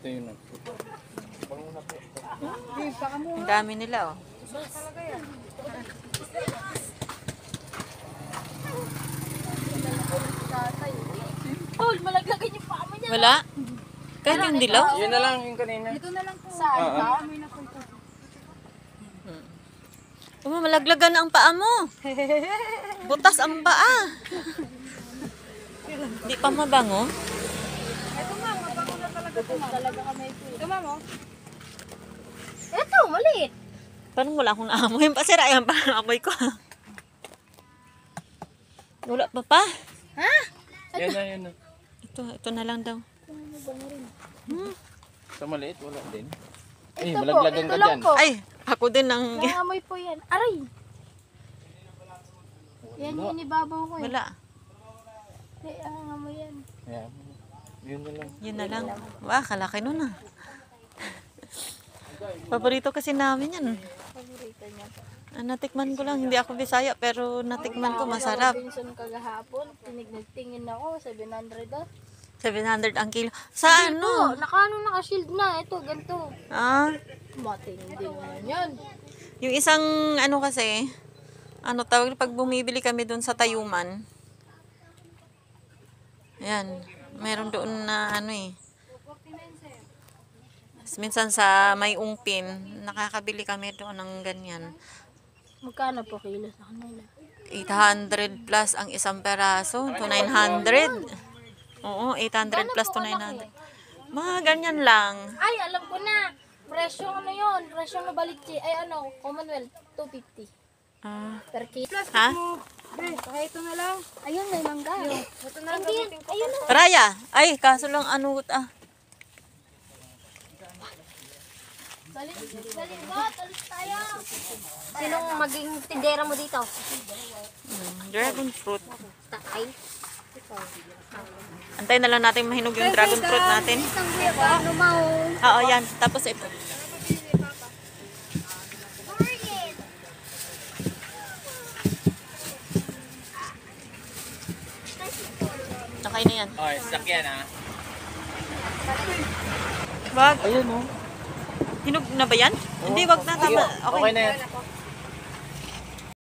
Ito yun. Ang dami nila, oh. Tol, malaglagan yung paa mo niya. Wala? Kahit yung dilaw? Yun na lang yung kanina. Ito na lang po. Saan? Malaglagan ang paa mo. Butas ang paa. Hindi pa mabango? Ito ma'am, mabango na talaga ito ma'am. Talaga kami ito. Ito ma'am, oh. Ito, maliit. Parang wala akong amoy. Pasira yan pa ang amoy ko. Wala pa pa. Ha? Yan na, yan na. Ito na lang daw. Sa maliit, wala din. Ito po, malaglagan ito ka lang dyan. po. Ay, ako din ang... Nangamoy po yan. Aray! Yan yung inibabaw ko eh. Wala. Ay, nangamoy yan. Yan. Yun na lang. Yun na lang. Wah, kalaki nun ah. Paborito kasi namin yan. Paborito niya po. Natikman ko lang. Hindi ako Bisaya pero natikman ko masarap. Robinson kagahapon. Nagtingin ako. 700 ah. 700 ang kilo. Sa Ano? ano? Naka-shield na. Ito, ganito. Ah, Matindi naman yan. yung isang ano kasi, ano tawag, pag bumibili kami doon sa Tayuman. Ayan. Meron doon na ano eh. Minsan sa may ungpin, nakakabili kami doon ng ganyan. Magkano po kilo sa kanila? 800 plus ang isang peraso to 900. Oo, 800 plus to 900. Mga ganyan lang. Ay, alam ko na. Presyo ano yun? Presyo na balitsi. Ay ano, Commonwealth, 250. Ah, Per kilo. ha? Kaya ito na lang. Ayun, may mangga. Ito na lang. Ayun na. Raya, ay kaso lang ano Dali ba? Talis tayo. Sinong maging tindera mo dito? dragon fruit. Takay. Antayin na lang natin mahinog yung dragon fruit natin. Isang kuya ba? Ano mo? Oo, yan. Tapos ito. Nakay na yan. Okay, sakyan ha. Wag. Ayun o. Hinog na ba yan? Hindi, wag na. Tama. Okay na yan.